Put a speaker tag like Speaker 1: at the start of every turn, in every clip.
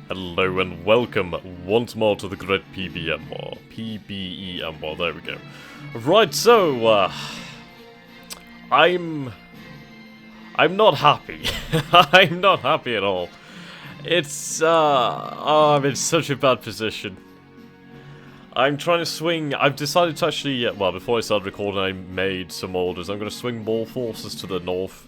Speaker 1: Hello and welcome once more to the Great PBEM War. PBEM War, there we go. Right, so, I'm not happy. I'm not happy at all. It's, I'm in such a bad position. I'm trying to swing, I've decided to actually, well, before I started recording I made some orders. I'm going to swing more forces to the north.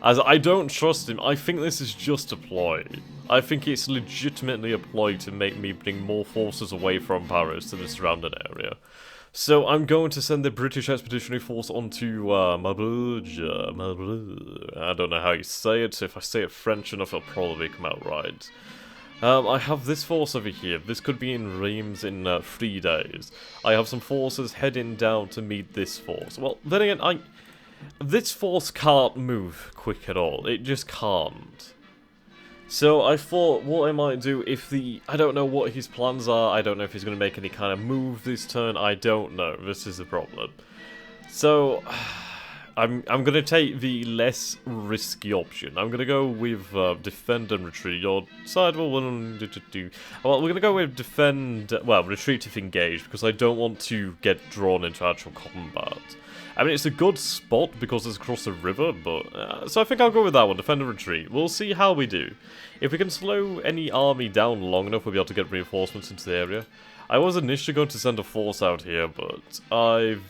Speaker 1: As I don't trust him, I think this is just a ploy. I think it's legitimately a ploy to make me bring more forces away from Paris to the surrounding area. So I'm going to send the British Expeditionary Force onto Marouge. I don't know how you say it, so if I say it French enough it'll probably come out right. I have this force over here. This could be in Reims in 3 days. I have some forces heading down to meet this force. Well, then again, this force can't move quick at all. It just can't. So I thought what I might do if I don't know what his plans are. I don't know if he's going to make any kind of move this turn. I don't know. This is the problem. So I'm going to take the less risky option. I'm going to go with defend and retreat. Your side will do. Well, we're going to go with defend. Well, retreat if engaged because I don't want to get drawn into actual combat. I mean, it's a good spot because it's across the river, but... so I think I'll go with that one, defend and retreat. We'll see how we do. If we can slow any army down long enough, we'll be able to get reinforcements into the area. I was initially going to send a force out here, but I've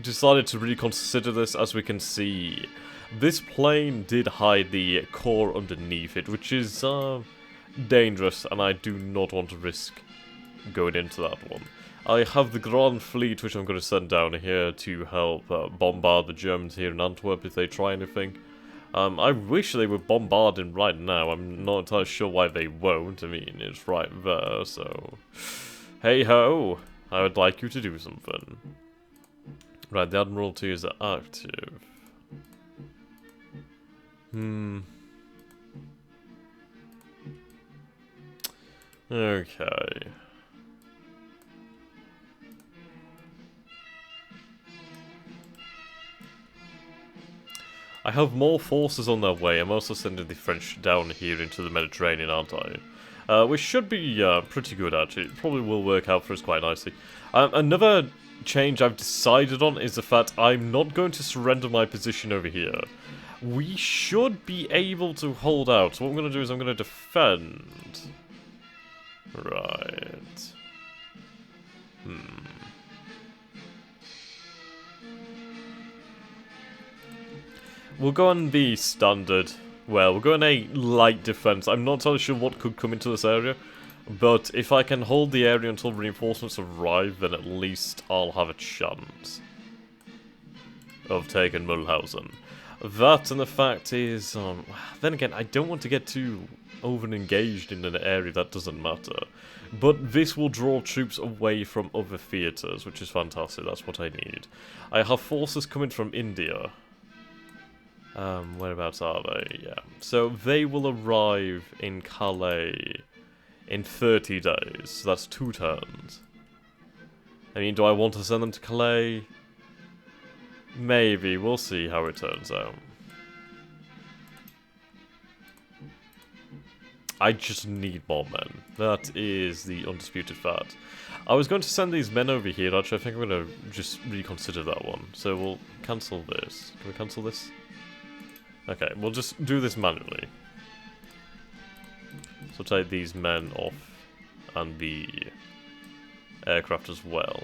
Speaker 1: decided to reconsider this. As we can see, this plain did hide the core underneath it, which is dangerous, and I do not want to risk going into that one. I have the Grand Fleet, which I'm going to send down here to help bombard the Germans here in Antwerp if they try anything. I wish they were bombarding right now. I'm not entirely sure why they won't. I mean, it's right there, so... Hey-ho! I would like you to do something. Right, the Admiralty is active. Okay. I have more forces on their way. I'm also sending the French down here into the Mediterranean, aren't I? Which should be pretty good, actually. It probably will work out for us quite nicely. Another change I've decided on is the fact I'm not going to surrender my position over here. We should be able to hold out. So what I'm going to do is I'm going to defend. Right. We'll go on the standard. Well, we'll go on a light defense. I'm not entirely sure what could come into this area, but if I can hold the area until reinforcements arrive, then at least I'll have a chance of taking Mulhausen. That and the fact is, then again, I don't want to get too over-engaged in an area that doesn't matter. But this will draw troops away from other theatres, which is fantastic. That's what I need. I have forces coming from India. Whereabouts are they? Yeah. So they will arrive in Calais in 30 days. So that's 2 turns. I mean, do I want to send them to Calais? Maybe. We'll see how it turns out. I just need more men. That is the undisputed fact. I was going to send these men over here. Actually, I think I'm going to just reconsider that one. So we'll cancel this. Can we cancel this? Okay, we'll just do this manually. So take these men off and the aircraft as well.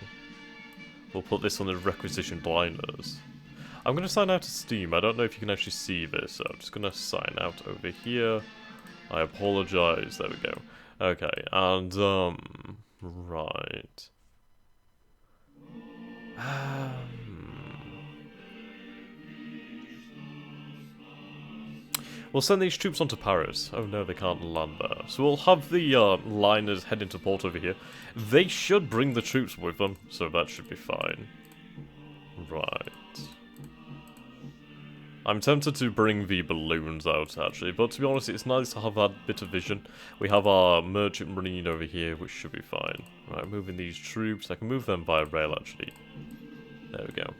Speaker 1: We'll put this on the requisition liners. I'm going to sign out of Steam. I don't know if you can actually see this, so I'm just going to sign out over here. I apologize. There we go. Okay, and, right. We'll send these troops onto Paris. Oh no, they can't land there. So we'll have the liners head into port over here. They should bring the troops with them, so that should be fine. Right. I'm tempted to bring the balloons out, actually, but to be honest, it's nice to have that bit of vision. We have our merchant marine over here, which should be fine. Right, moving these troops. I can move them by rail, actually. There we go.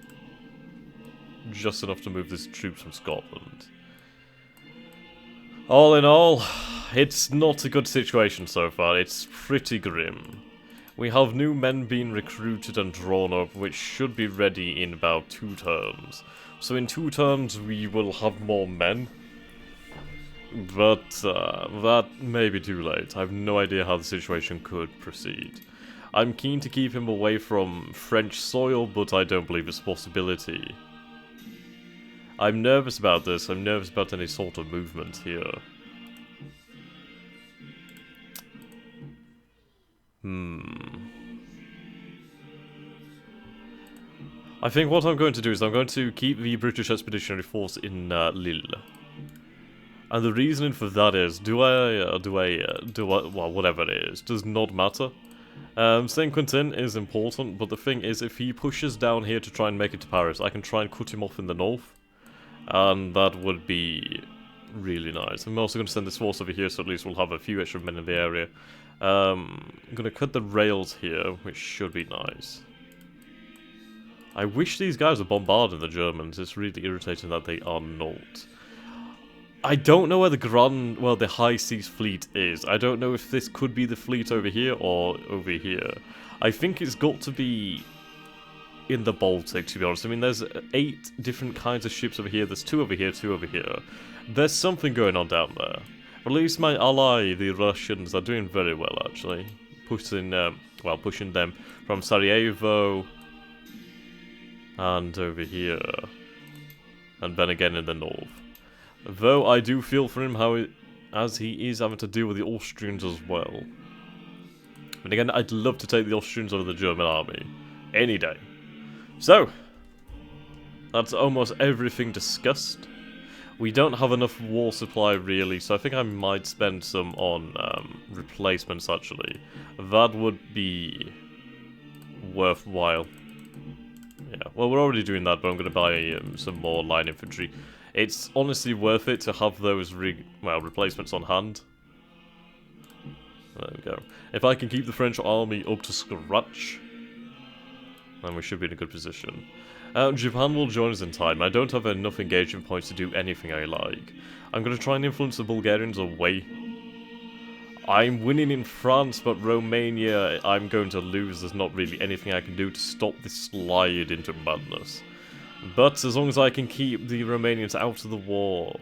Speaker 1: Just enough to move these troops from Scotland. All in all, it's not a good situation so far. It's pretty grim. We have new men being recruited and drawn up, which should be ready in about 2 terms. So in 2 terms we will have more men. But that may be too late. I have no idea how the situation could proceed. I'm keen to keep him away from French soil, but I don't believe it's a possibility. I'm nervous about this. I'm nervous about any sort of movement here. I think what I'm going to do is I'm going to keep the British Expeditionary Force in Lille. And the reasoning for that is, well, whatever it is, does not matter. Saint Quentin is important, but the thing is, if he pushes down here to try and make it to Paris, I can try and cut him off in the north. And that would be really nice. I'm also going to send this force over here, so at least we'll have a few extra men in the area. I'm going to cut the rails here, which should be nice. I wish these guys were bombarding the Germans. It's really irritating that they are not. I don't know where the High Seas Fleet is. I don't know if this could be the fleet over here or over here. I think it's got to be in the Baltic, to be honest. I mean, there's 8 different kinds of ships over here. There's 2 over here, 2 over here. There's something going on down there. At least my ally, the Russians, are doing very well, actually. Pushing them from Sarajevo and over here. And then again in the north. Though I do feel for him as he is having to deal with the Austrians as well. But again, I'd love to take the Austrians over the German army. Any day. So, that's almost everything discussed. We don't have enough war supply really, so I think I might spend some on replacements actually. That would be worthwhile. Yeah, well, we're already doing that, but I'm going to buy some more line infantry. It's honestly worth it to have those replacements on hand. There we go. If I can keep the French army up to scratch, then we should be in a good position. Japan will join us in time. I don't have enough engagement points to do anything I like. I'm going to try and influence the Bulgarians away. I'm winning in France, but Romania I'm going to lose. There's not really anything I can do to stop this slide into madness. But as long as I can keep the Romanians out of the war,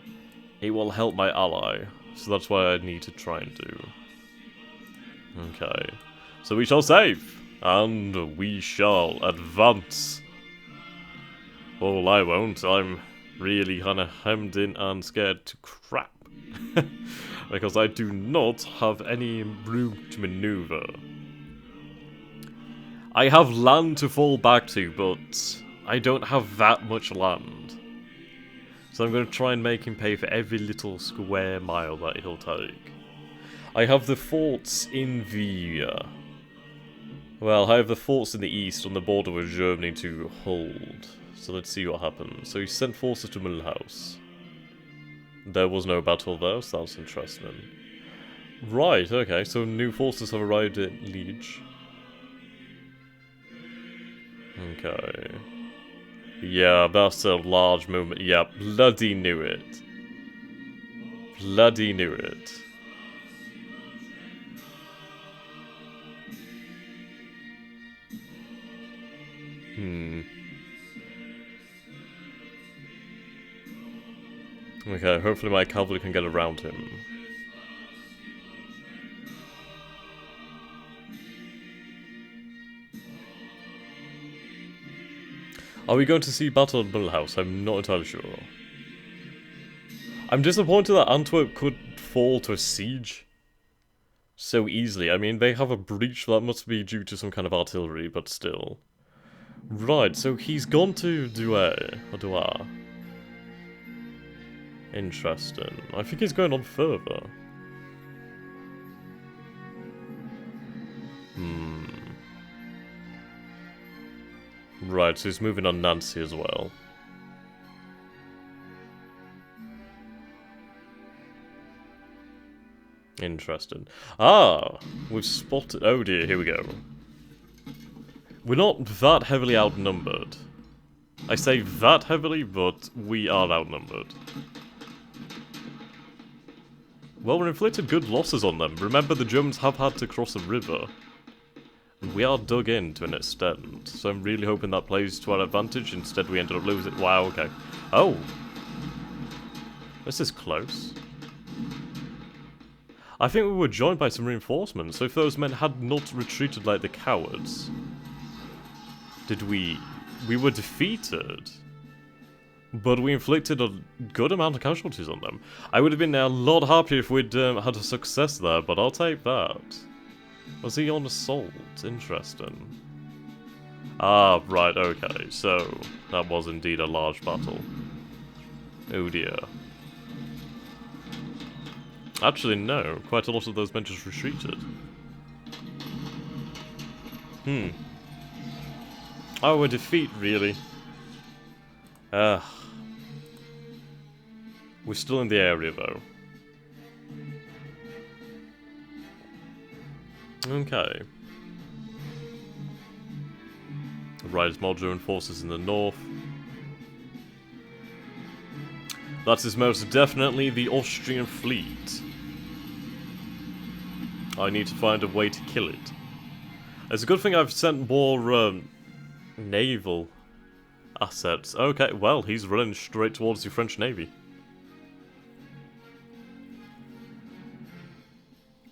Speaker 1: it will help my ally. So that's what I need to try and do. Okay. So we shall save. And we shall advance. Well, I won't. I'm really kind of hemmed in and scared to crap. Because I do not have any room to maneuver. I have land to fall back to, but I don't have that much land. So I'm going to try and make him pay for every little square mile that he'll take. I have the forts in the... well, I have the forts in the east on the border with Germany to hold. So let's see what happens. So he sent forces to Mulhouse. There was no battle there, so that's interesting. Right, okay, so new forces have arrived at Liege. Okay. Yeah, that's a large movement. Yeah, bloody knew it. Bloody knew it. Okay, hopefully my cavalry can get around him. Are we going to see battle at Mulhouse? I'm not entirely sure. I'm disappointed that Antwerp could fall to a siege so easily. I mean, they have a breach, that must be due to some kind of artillery, but still. Right, so he's gone to Douai. Interesting. I think he's going on further. Right, so he's moving on Nancy as well. Interesting. Ah! We've spotted... oh dear, here we go. We're not that heavily outnumbered. I say that heavily, but we are outnumbered. Well, we inflicted good losses on them. Remember, the Germans have had to cross a river. We are dug in to an extent, so I'm really hoping that plays to our advantage. Instead, we ended up losing. Wow, okay. Oh! This is close. I think we were joined by some reinforcements, so if those men had not retreated like the cowards... Did we... We were defeated. But we inflicted a good amount of casualties on them. I would have been a lot happier if we'd had a success there, but I'll take that. Was he on assault? Interesting. Ah, right, okay, so that was indeed a large battle. Oh dear. Actually, no, quite a lot of those men just retreated. Oh, a defeat, really? We're still in the area, though. Okay. Right, more German forces in the north. That is most definitely the Austrian fleet. I need to find a way to kill it. It's a good thing I've sent more, naval assets. Okay, well, he's running straight towards the French Navy.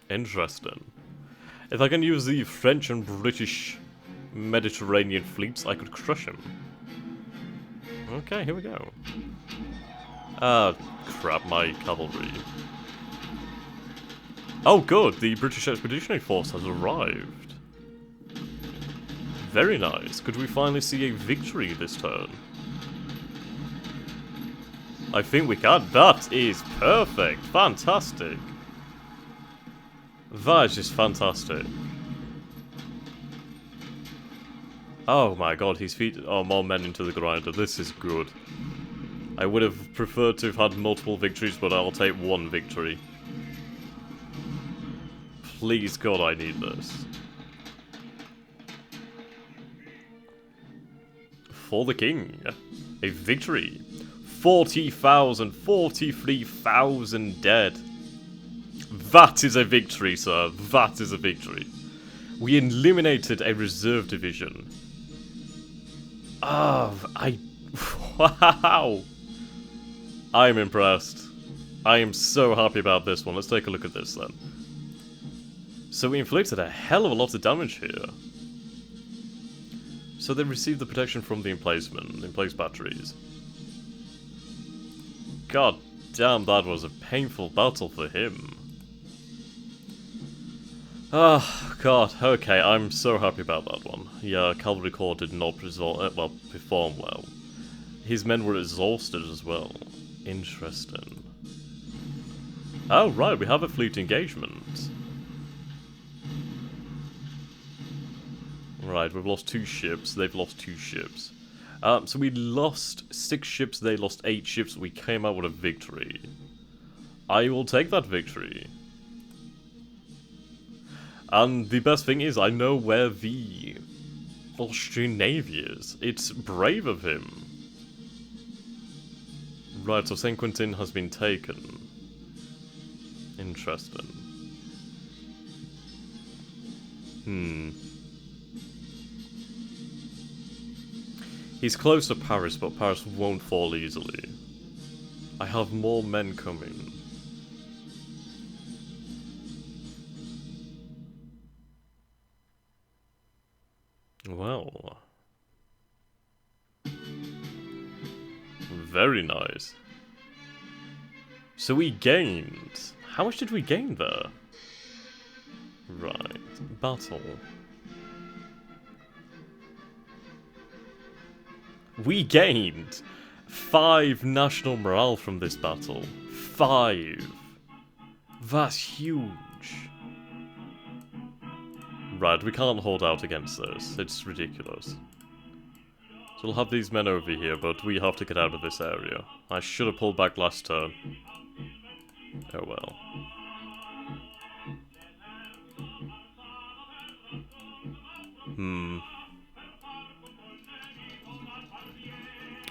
Speaker 1: Interesting. If I can use the French and British Mediterranean fleets, I could crush him. Okay, here we go. Ah, crap, my cavalry. Oh, good, the British Expeditionary Force has arrived. Very nice. Could we finally see a victory this turn? I think we can. That is perfect. Fantastic. That is just fantastic. Oh my god, he's feeding more men into the grinder. This is good. I would have preferred to have had multiple victories, but I'll take one victory. Please God, I need this. For the king. A victory. 40,000, 43,000 dead. That is a victory, sir. That is a victory. We eliminated a reserve division. Wow. I'm impressed. I am so happy about this one. Let's take a look at this then. So we inflicted a hell of a lot of damage here. So they received the protection from the emplacement, the emplaced batteries. God damn, that was a painful battle for him. Oh, God, okay, I'm so happy about that one. Yeah, Cavalry Corps did not perform well. His men were exhausted as well. Interesting. Oh, right, we have a fleet engagement. Right, we've lost 2 ships, they've lost 2 ships. So we lost 6 ships, they lost 8 ships, we came out with a victory. I will take that victory. And the best thing is, I know where the Austrian Navy is. It's brave of him. Right, so St. Quentin has been taken. Interesting. He's close to Paris, but Paris won't fall easily. I have more men coming. Well. Very nice. So we gained. How much did we gain there? Right. Battle. We gained 5 national morale from this battle. 5. That's huge. Right, we can't hold out against this. It's ridiculous. So we'll have these men over here, but we have to get out of this area. I should have pulled back last turn. Oh well.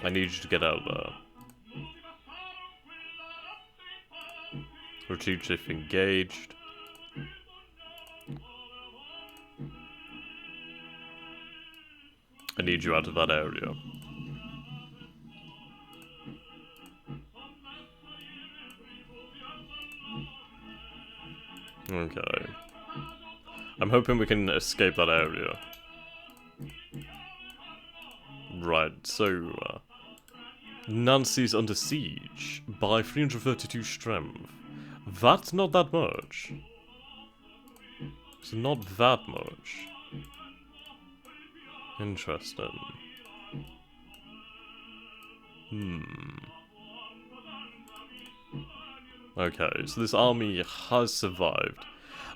Speaker 1: I need you to get out there. Retreat if engaged. I need you out of that area. Okay. I'm hoping we can escape that area. Right, so... Nancy's under siege by 332 strength. That's not that much. It's not that much. Interesting. Okay, so this army has survived.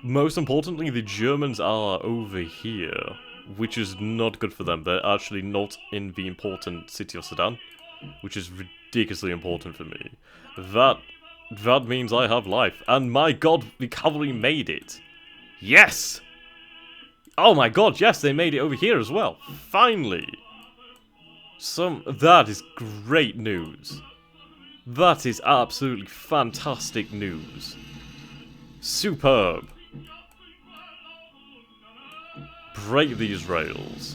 Speaker 1: Most importantly, the Germans are over here, which is not good for them. They're actually not in the important city of Sedan, which is ridiculously important for me. That means I have life. And my god, the cavalry made it. Yes! Oh my god, yes, they made it over here as well. Finally! That is great news. That is absolutely fantastic news. Superb. Break these rails.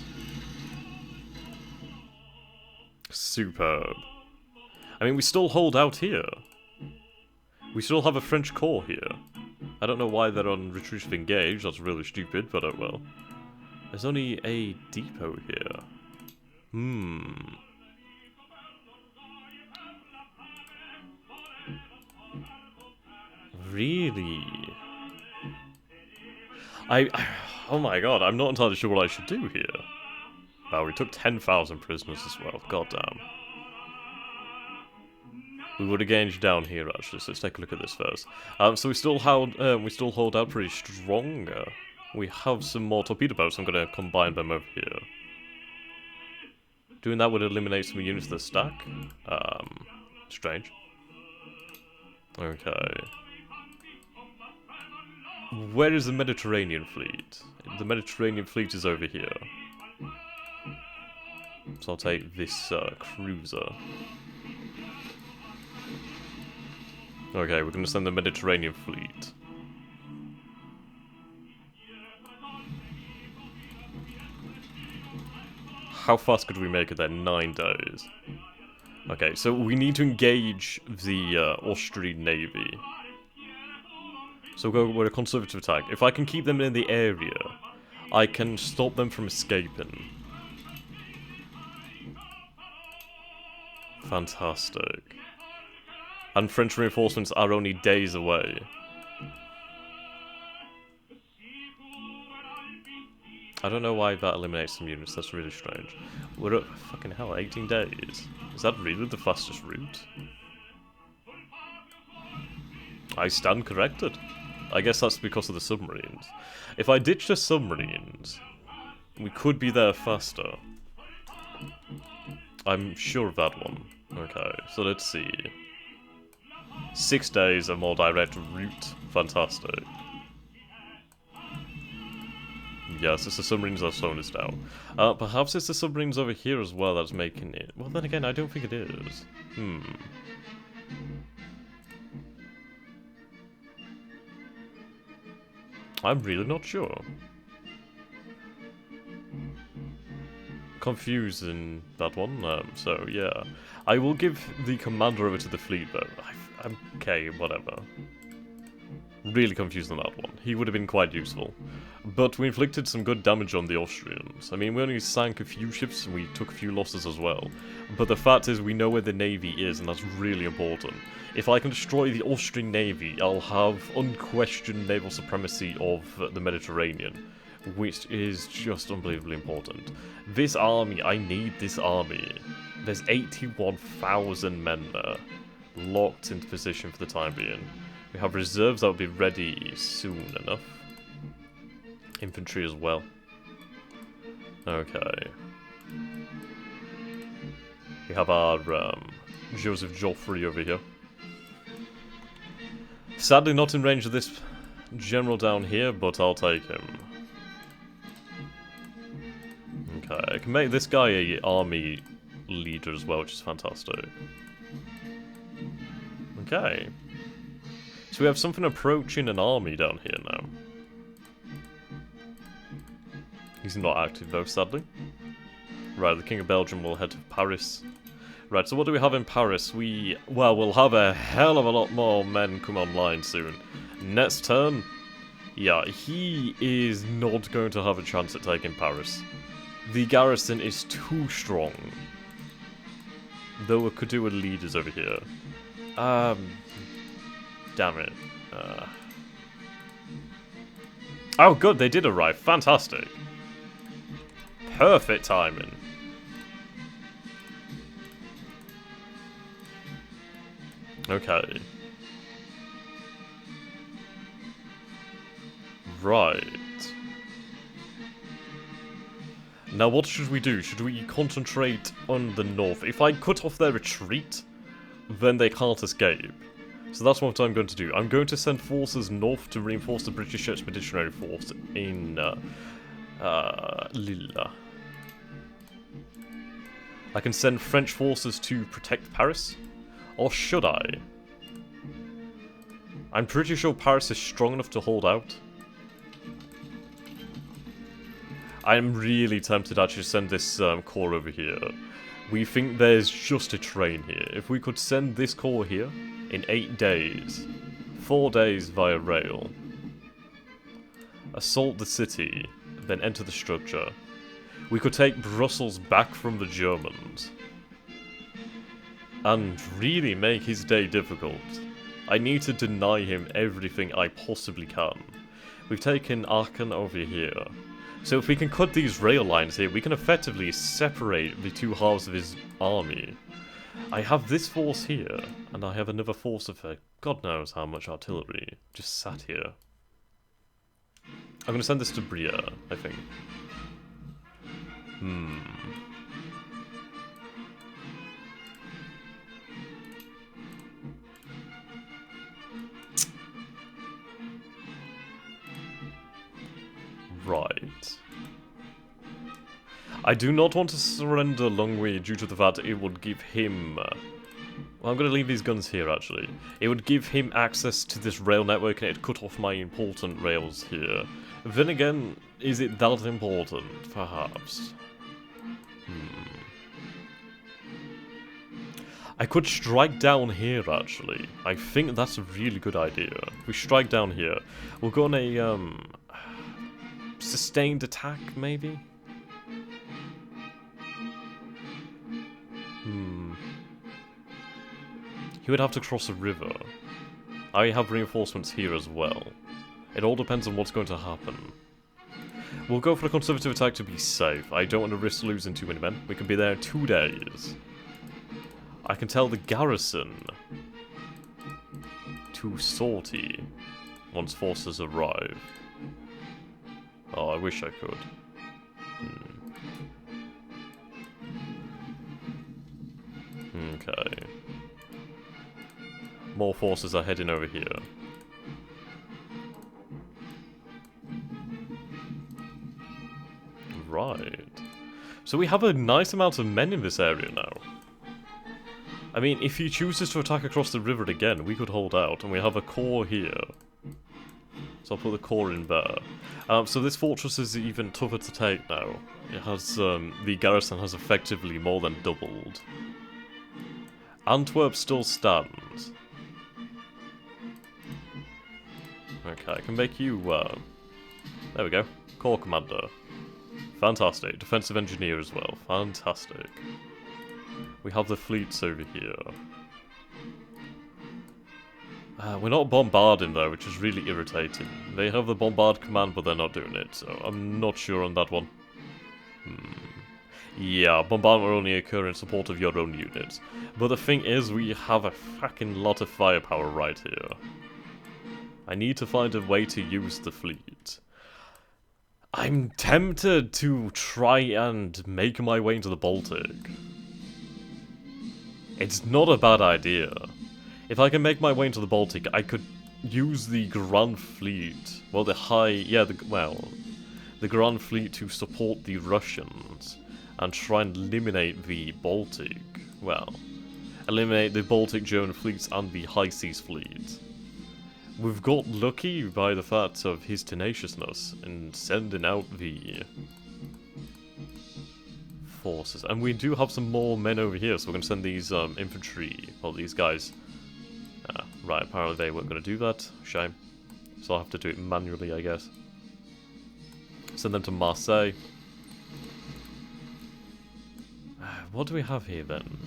Speaker 1: Superb. I mean, we still hold out here. We still have a French corps here. I don't know why they're on retreat if engaged, that's really stupid, but oh well. There's only a depot here. Really? Oh my god, I'm not entirely sure what I should do here. Wow, we took 10,000 prisoners as well, goddamn. We would engage down here actually, so let's take a look at this first. So we still hold out pretty strong. We have some more torpedo boats, I'm gonna combine them over here. Doing that would eliminate some units of the stack. Strange. Okay. Where is the Mediterranean fleet? The Mediterranean fleet is over here. So I'll take this cruiser. Okay, we're going to send the Mediterranean fleet. How fast could we make it there? 9 days. Okay, so we need to engage the Austrian Navy. So we're a conservative attack. If I can keep them in the area, I can stop them from escaping. Fantastic. And French reinforcements are only days away. I don't know why that eliminates some units, that's really strange. We're at, fucking hell, 18 days. Is that really the fastest route? I stand corrected. I guess that's because of the submarines. If I ditch the submarines, we could be there faster. I'm sure of that one. Okay, so let's see. 6 days, a more direct route. Fantastic. Yes, it's the submarines that are slowing us down. Perhaps it's the submarines over here as well that's making it. Well, then again, I don't think it is. I'm really not sure. Confusing, that one. So, yeah. I will give the commander over to the fleet, though. I'm okay, whatever. Really confused on that one. He would have been quite useful. But we inflicted some good damage on the Austrians. I mean, we only sank a few ships and we took a few losses as well. But the fact is, we know where the navy is, and that's really important. If I can destroy the Austrian navy, I'll have unquestioned naval supremacy of the Mediterranean, which is just unbelievably important. This army, I need this army. There's 81,000 men there, locked into position for the time being. We have reserves that will be ready soon enough. Infantry as well. Okay. We have our Joseph Joffrey over here. Sadly not in range of this general down here, but I'll take him. Okay, I can make this guy a army leader as well, which is fantastic. Okay. So we have something approaching an army down here now. He's not active though, sadly. Right, the King of Belgium will head to Paris. Right, so what do we have in Paris? Well, we'll have a hell of a lot more men come online soon. Next turn, yeah, he is not going to have a chance at taking Paris. The garrison is too strong. Though we could do with leaders over here. Damn it. Oh, good, they did arrive. Fantastic. Perfect timing. Okay. Right. Now what should we do? Should we concentrate on the north? If I cut off their retreat, then they can't escape. So that's what I'm going to do. I'm going to send forces north to reinforce the British Expeditionary Force in Lille. I can send French forces to protect Paris. Or should I? I'm pretty sure Paris is strong enough to hold out. I'm really tempted actually to send this corps over here. We think there's just a train here. If we could send this corps here in 8 days, 4 days via rail, assault the city, then enter the structure, we could take Brussels back from the Germans. And really make his day difficult. I need to deny him everything I possibly can. We've taken Aachen over here. So if we can cut these rail lines here, we can effectively separate the two halves of his army. I have this force here, and I have another force of God knows how much artillery just sat here. I'm going to send this to Bria, I think. Right. I do not want to surrender Longwy due to the fact it would give him... well, I'm going to leave these guns here, actually. It would give him access to this rail network and it'd cut off my important rails here. Then again, is it that important? Perhaps. I could strike down here, actually. I think that's a really good idea. If we strike down here, we'll go on a, sustained attack, maybe? He would have to cross a river. I have reinforcements here as well. It all depends on what's going to happen. We'll go for a conservative attack to be safe. I don't want to risk losing too many men. We can be there in 2 days. I can tell the garrison to sortie once forces arrive. Oh, I wish I could. Okay. More forces are heading over here. Right. So we have a nice amount of men in this area now. I mean, if he chooses to attack across the river again, we could hold out, and we have a core here. So I'll put the core in there. So this fortress is even tougher to take now. It has, the garrison has effectively more than doubled. Antwerp still stands. Okay, I can make you, there we go. Corps Commander. Fantastic. Defensive Engineer as well. Fantastic. We have the fleets over here. We're not bombarding though, which is really irritating. They have the bombard command, but they're not doing it, so I'm not sure on that one. Yeah, bombardment will only occur in support of your own units. But the thing is, we have a fucking lot of firepower right here. I need to find a way to use the fleet. I'm tempted to try and make my way into the Baltic. It's not a bad idea. If I can make my way into the Baltic, I could use the Grand Fleet, well, the Grand Fleet to support the Russians and try and eliminate the Baltic, eliminate the Baltic German fleets and the High Seas fleet. We've got lucky by the fact of his tenaciousness in sending out the forces. And we do have some more men over here, so we're going to send these infantry, well, these guys. Right, apparently they weren't going to do that. Shame. So I'll have to do it manually, I guess. Send them to Marseille. What do we have here, then?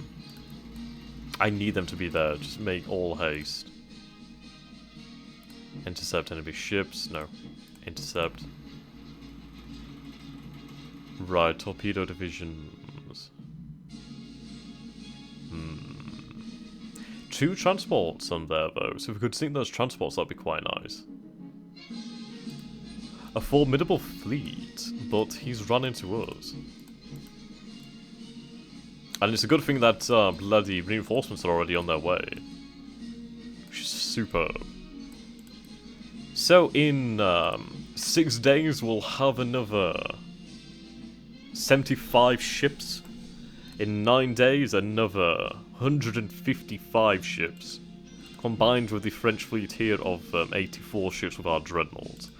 Speaker 1: I need them to be there. Just make all haste. Intercept enemy ships. No. Intercept. Right, torpedo divisions. 2 transports on there, though. So if we could sink those transports, that'd be quite nice. A formidable fleet, but he's run into us. And it's a good thing that bloody reinforcements are already on their way. Which is superb. So in 6 days we'll have another 75 ships. In 9 days another 155 ships. Combined with the French fleet here of 84 ships with our dreadnoughts.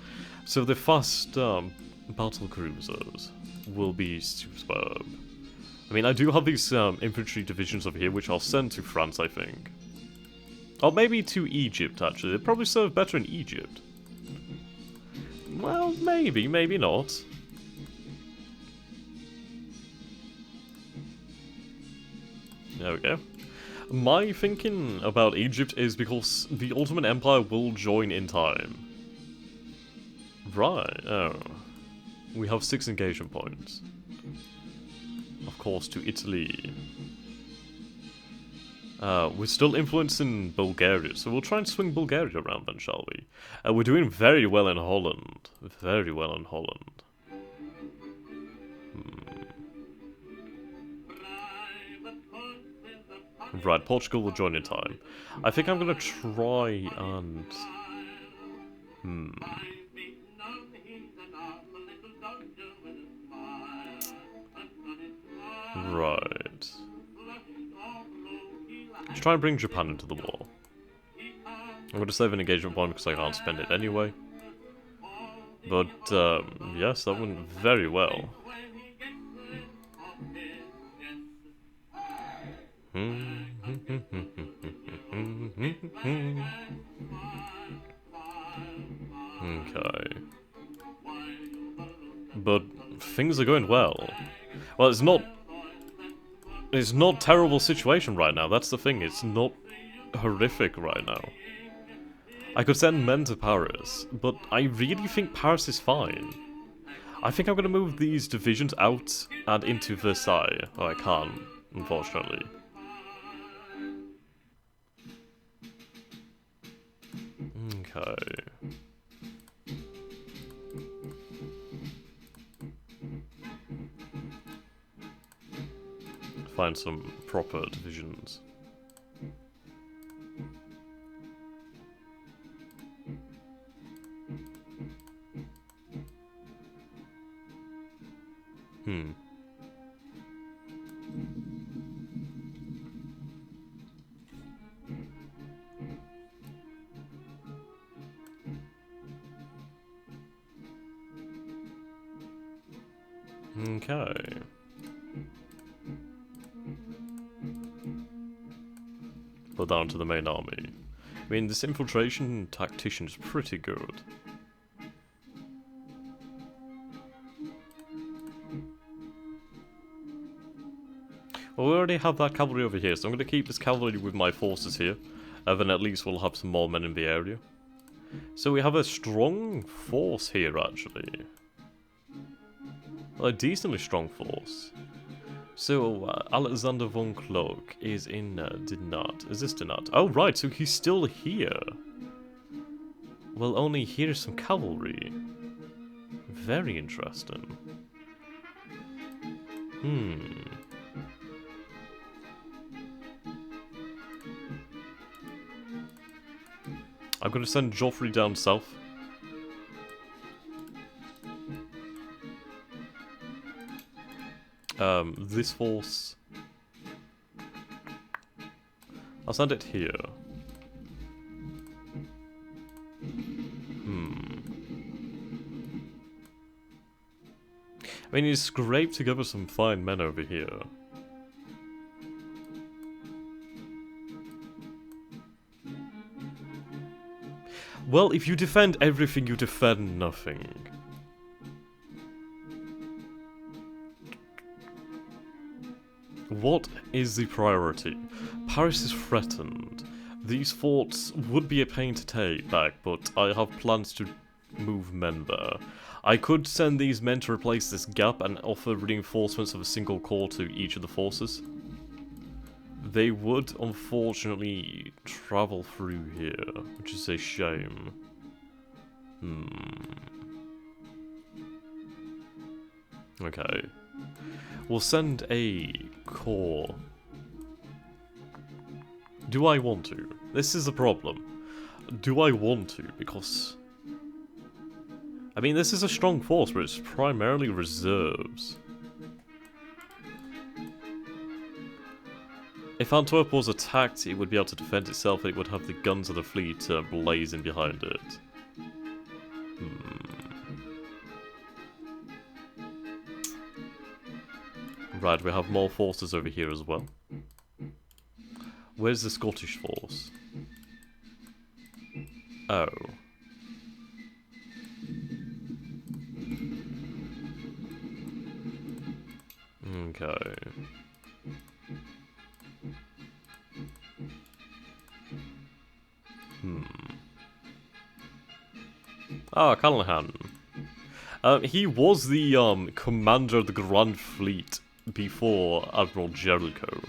Speaker 1: So the fast battle cruisers will be superb. I mean, I do have these infantry divisions over here, which I'll send to France, I think. Or maybe to Egypt, actually. They'd probably serve better in Egypt. Well, maybe, maybe not. There we go. My thinking about Egypt is because the Ottoman Empire will join in time. Right, oh. We have 6 engagement points. Of course, to Italy. We're still influencing Bulgaria, so we'll try and swing Bulgaria around then, shall we? We're doing very well in Holland. Very well in Holland. Right, Portugal will join in time. I think I'm gonna try and... Right. Let's try and bring Japan into the war. I'm going to save an engagement point because I can't spend it anyway. But, yes, that went very well. Okay. But things are going well. Well, it's not a terrible situation right now, that's the thing, it's not horrific right now. I could send men to Paris, but I really think Paris is fine. I think I'm gonna move these divisions out and into Versailles. Oh, I can't, unfortunately. Okay. Find some proper divisions. Okay. Put down to the main army. I mean, this infiltration tactician is pretty good. Well, we already have that cavalry over here, so I'm going to keep this cavalry with my forces here. Then at least we'll have some more men in the area. So we have a strong force here, actually. Well, a decently strong force. So, Alexander von Klock is in Dinant. Is this Dinant? Oh, right, so he's still here. Well, only here's some cavalry. Very interesting. I'm going to send Joffrey down south. This force... I'll send it here. I mean, he's scraped together some fine men over here. Well, if you defend everything, you defend nothing. What is the priority? Paris is threatened. These forts would be a pain to take back, but I have plans to move men there. I could send these men to replace this gap and offer reinforcements of a single corps to each of the forces. They would, unfortunately, travel through here, which is a shame. Okay. We'll send a corps. Do I want to? This is the problem. Do I want to? Because... I mean, this is a strong force, but it's primarily reserves. If Antwerp was attacked, it would be able to defend itself, it would have the guns of the fleet blazing behind it. Right, we have more forces over here as well. Where's the Scottish force? Oh. Okay. Ah, Callahan. He was the commander of the Grand Fleet before Admiral Jellicoe.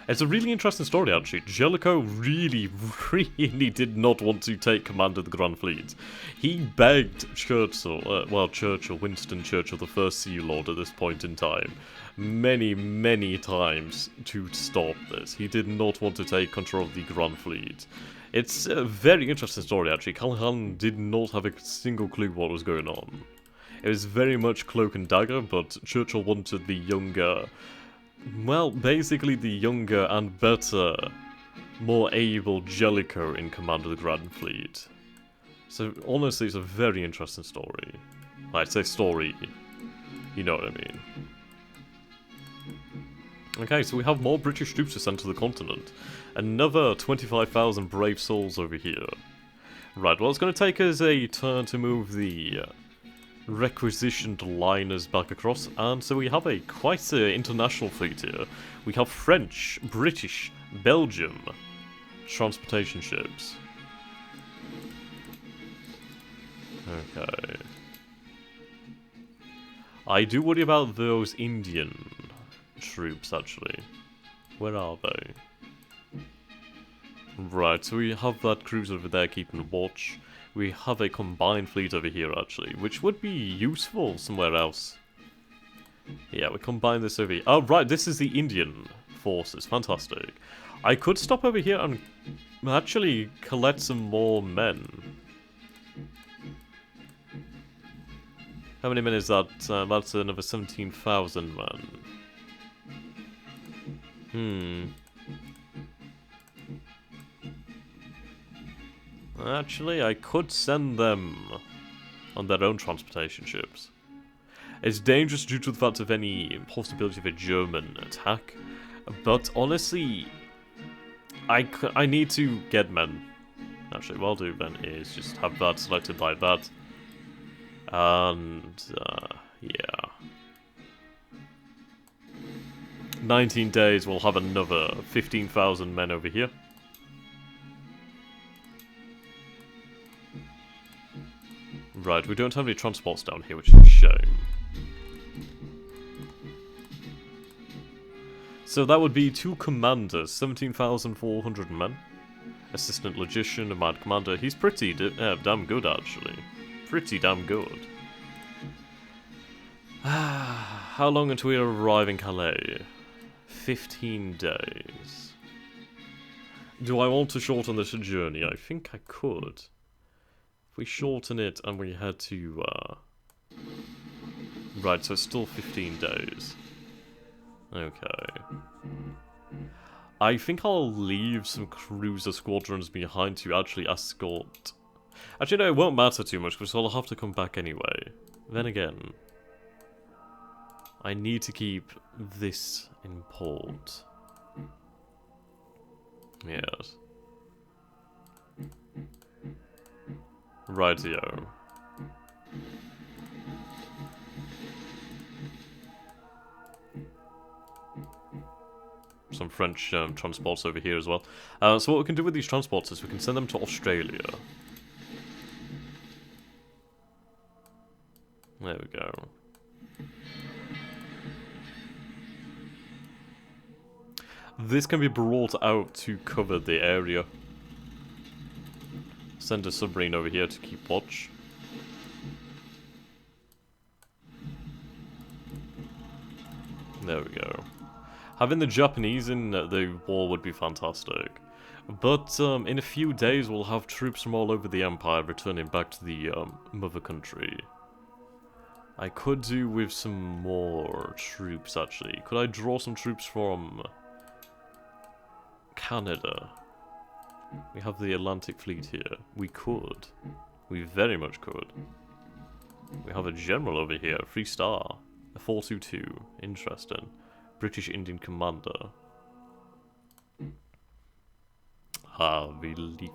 Speaker 1: It's a really interesting story, actually. Jellicoe really, really did not want to take command of the Grand Fleet. He begged Churchill, Winston Churchill, the first Sea Lord at this point in time, many, many times to stop this. He did not want to take control of the Grand Fleet. It's a very interesting story, actually. Callahan did not have a single clue what was going on. It was very much cloak and dagger, but Churchill wanted the younger... Well, basically the younger and better, more able Jellicoe in command of the Grand Fleet. So, honestly, it's a very interesting story. I'd say story, you know what I mean. Okay, so we have more British troops to send to the continent. Another 25,000 brave souls over here. Right, well, it's going to take us a turn to move the requisitioned liners back across, and so we have a quite international fleet here. We have French, British, Belgium transportation ships. Okay. I do worry about those Indian troops, actually. Where are they? Right, so we have that cruiser over there keeping watch. We have a combined fleet over here, actually, which would be useful somewhere else. Yeah, we combine this over here. Oh, right, this is the Indian forces. Fantastic. I could stop over here and actually collect some more men. How many men is that? That's another 17,000 men. Actually, I could send them on their own transportation ships. It's dangerous due to the fact of any possibility of a German attack, but honestly, I need to get men. Actually, what I'll do then is just have that selected like that, and yeah. 19 days, we'll have another 15,000 men over here. Right, we don't have any transports down here, which is a shame. So that would be 2 commanders, 17,400 men. Assistant logician, a mad commander. He's pretty damn good, actually. Pretty damn good. How long until we arrive in Calais? 15 days. Do I want to shorten this journey? I think I could. If we shorten it and we head to, right, so it's still 15 days. Okay. I think I'll leave some cruiser squadrons behind to actually escort... Actually, no, it won't matter too much, because I'll have to come back anyway. Then again... I need to keep this in port. Yes. Rightio. Some French transports over here as well. So what we can do with these transports is we can send them to Australia. There we go. This can be brought out to cover the area. Send a submarine over here to keep watch. There we go. Having the Japanese in the war would be fantastic. But in a few days we'll have troops from all over the Empire returning back to the mother country. I could do with some more troops actually. Could I draw some troops from Canada? We have the Atlantic Fleet here. We could. We very much could. We have a general over here, 3-star. A 422. Interesting. British Indian Commander. Ah, relief.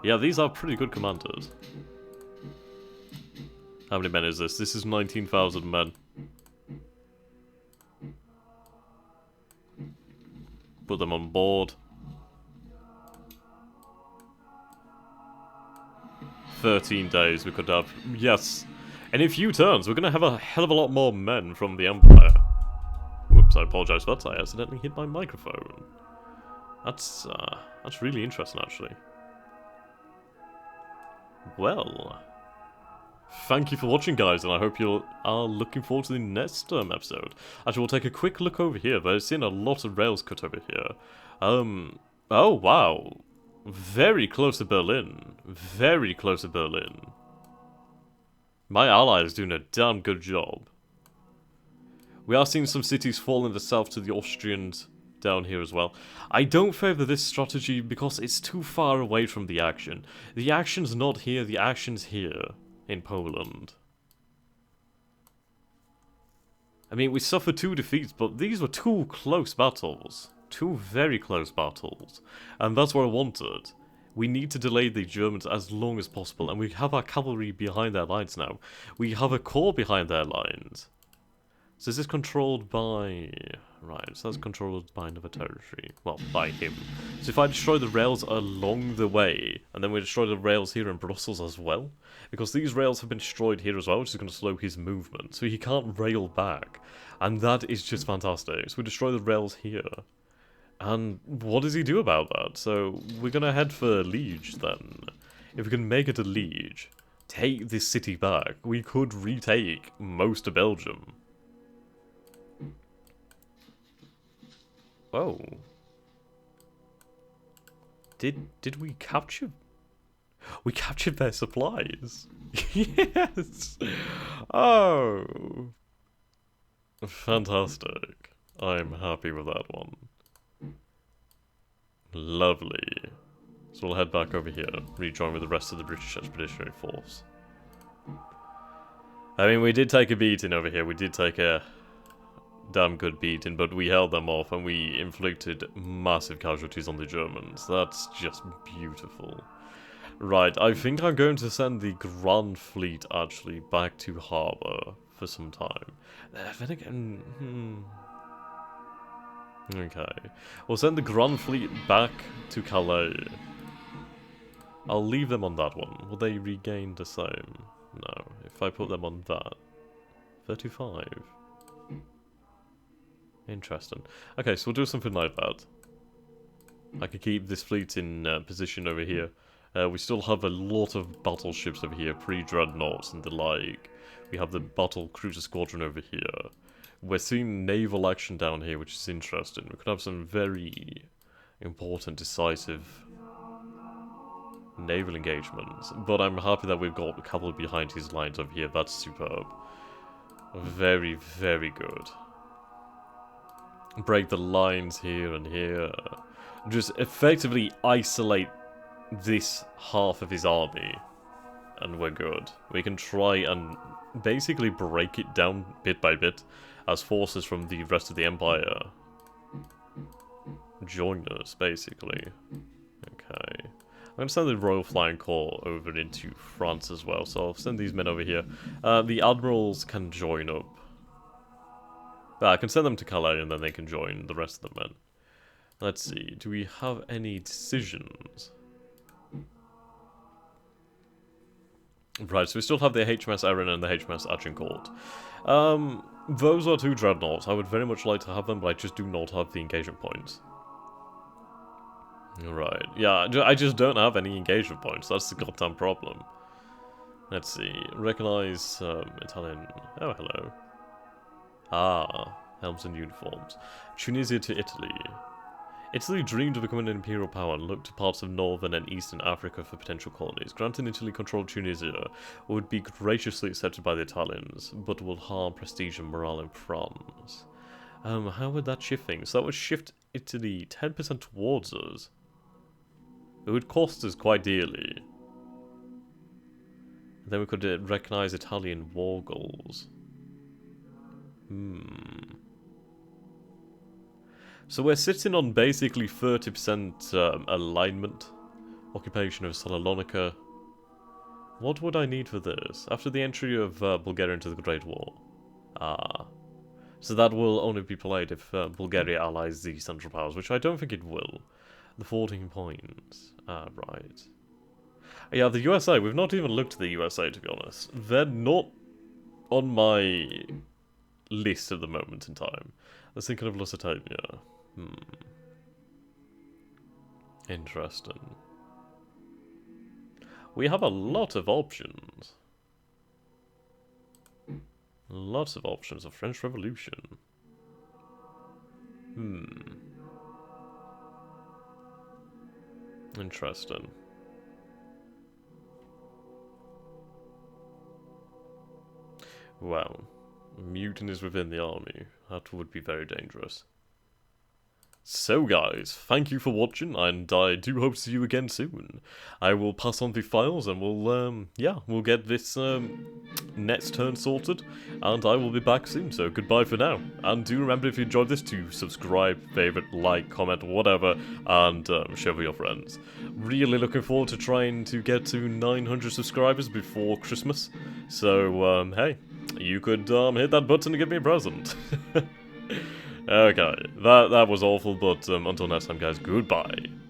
Speaker 1: Yeah, these are pretty good commanders. How many men is this? This is 19,000 men. Put them on board. 13 days we could have. Yes. And in a few turns, we're going to have a hell of a lot more men from the Empire. Whoops, I apologize for that. I accidentally hit my microphone. That's really interesting, actually. Well, thank you for watching, guys, and I hope you are looking forward to the next episode. Actually, we'll take a quick look over here, but I've seen a lot of rails cut over here. Oh, wow. Very close to Berlin. Very close to Berlin. My ally is doing a damn good job. We are seeing some cities fall in the south to the Austrians down here as well. I don't favour this strategy because it's too far away from the action. The action's not here, the action's here in Poland. I mean, we suffered 2 defeats, but these were 2 close battles. 2 very close battles. And that's what I wanted. We need to delay the Germans as long as possible, and we have our cavalry behind their lines now. We have a corps behind their lines. So is this controlled by... Right, so that's controlled by another territory. Well, by him. So if I destroy the rails along the way, and then we destroy the rails here in Brussels as well, because these rails have been destroyed here as well, which is going to slow his movement, so he can't rail back. And that is just fantastic. So we destroy the rails here. And what does he do about that? So we're going to head for Liege then. If we can make it a Liege, take this city back, we could retake most of Belgium. Oh. Did we capture? We captured their supplies. Yes. Oh. Fantastic. I'm happy with that one. Lovely. So we'll head back over here, rejoin with the rest of the British Expeditionary Force. I mean, we did take a beating over here. We did take a damn good beating, but we held them off and we inflicted massive casualties on the Germans. That's just beautiful. Right, I think I'm going to send the Grand Fleet, actually, back to harbour for some time. Then again... Okay. We'll send the Grand Fleet back to Calais. I'll leave them on that one. Will they regain the same? No. If I put them on that. 35. Interesting. Okay, so we'll do something like that. I can keep this fleet in position over here. We still have a lot of battleships over here, pre-dreadnoughts and the like. We have the battle cruiser squadron over here. We're seeing naval action down here, which is interesting. We could have some very important, decisive naval engagements. But I'm happy that we've got cavalry behind his lines over here. That's superb. Very, very good. Break the lines here and here. Just effectively isolate this half of his army. And we're good. We can try and basically break it down bit by bit. as forces from the rest of the Empire join us, basically. Okay. I'm going to send the Royal Flying Corps over into France as well, so I'll send these men over here. The Admirals can join up. I can send them to Calais and then they can join the rest of the men. Let's see, do we have any decisions? Right, so we still have the HMS Erin and the HMS Agincourt. Those are 2 dreadnoughts. I would very much like to have them, but I just do not have the engagement points. Right, yeah, I just don't have any engagement points. That's the goddamn problem. Let's see, recognize Italian. Oh, hello. Ah, helms and uniforms. Tunisia to Italy. Italy dreamed of becoming an imperial power and looked to parts of northern and eastern Africa for potential colonies. Granting Italy-controlled Tunisia would be graciously accepted by the Italians, but will harm prestige and morale in France. How would that shift things? So that would shift Italy 10% towards us. It would cost us quite dearly. Then we could recognise Italian war goals. So we're sitting on basically 30% alignment. Occupation of Salonika. What would I need for this? After the entry of Bulgaria into the Great War. Ah. So that will only be played if Bulgaria allies the Central Powers, which I don't think it will. The 14 points. Ah, right. Yeah, the USA. We've not even looked at the USA, to be honest. They're not on my list at the moment in time. I was thinking of Lusitania. Interesting. We have a lot of options. Lots of options. of French Revolution. Interesting. Wow. Mutinies within the army. That would be very dangerous. So guys, thank you for watching, and I do hope to see you again soon. I will pass on the files, and we'll get this next turn sorted, and I will be back soon, so goodbye for now. And do remember, if you enjoyed this, to subscribe, favourite, like, comment, whatever, and share with your friends. Really looking forward to trying to get to 900 subscribers before Christmas, so hey, you could hit that button to give me a present. Okay, that was awful, but until next time guys, goodbye.